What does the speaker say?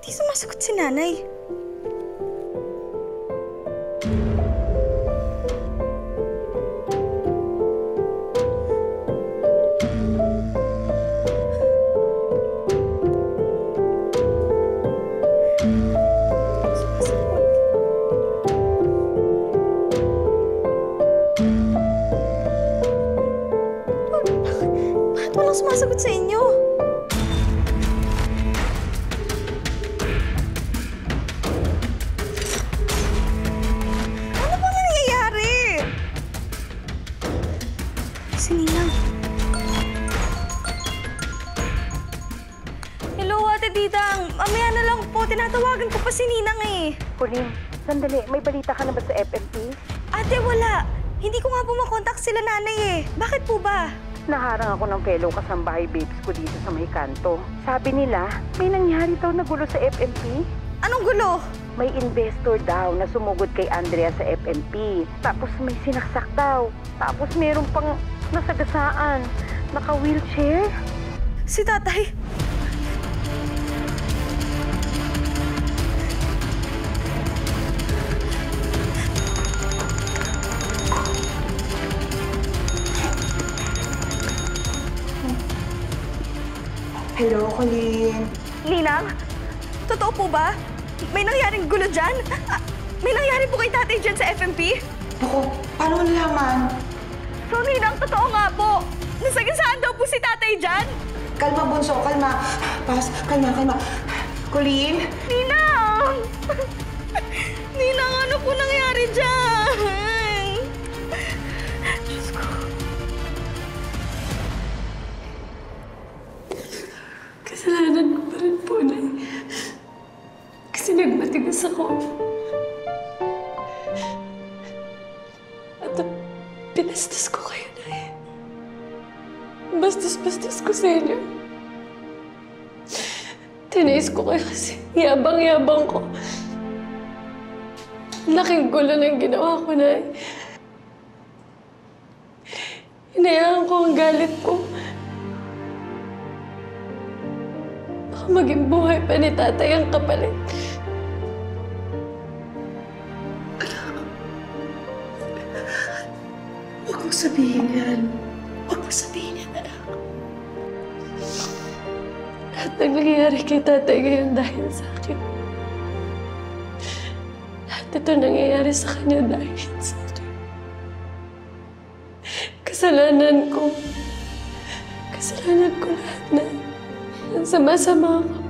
Di sumasagot si nanay. Bakit walang sumasagot sa inyo? Ano bang nangyayari? Si Ninang. Hello, Ate Didang. Mamaya na lang po. Tinatawagan ko pa si Ninang eh. Pauline, sandali. May balita ka na ba sa FMP? Ate, wala. Hindi ko nga po makontak sila nanay eh. Bakit po ba? Naharang ako ng fellow kasambahay babes ko dito sa may kanto. Sabi nila, may nangyari daw na gulo sa FMP. Anong gulo? May investor daw na sumugod kay Andrea sa FMP. Tapos may sinaksak daw. Tapos meron pang nasagasaan. Naka-wheelchair. Si tatay. Hello, Colleen. Ninang, totoo po ba? May nangyaring gulo dyan? May nangyari po kay tatay dyan sa FMP? Naku, paano mo nalaman? So, Ninang, totoo nga po. Nasagasaan daw po si tatay dyan? Kalma, Bunso, kalma. Pas, kalma. Colleen? Ninang! Ninang, ano po nangyari dyan? Diyos ko. Kasalanan ko pa rin po, Nay. Kasi nagmatigas ako. At pinastas ko kayo, Nay. Bastos-bastos ko sa inyo. Tinais ko kayo kasi yabang-yabang ko. Laking gulo ng ginawa ko, Nay. Hinayaan ko ang galit ko. Maging buhay pa ni tatay ang kapalit. Huwag mo sabihin yan. Huwag mo sabihin yan, anak. Lahat ng nangyayari kay tatay ngayon dahil sa akin. Lahat ito nangyayari sa kanya dahil sa akin. Kasalanan ko. Kasalanan ko lahat na. Ang sama-sama ako.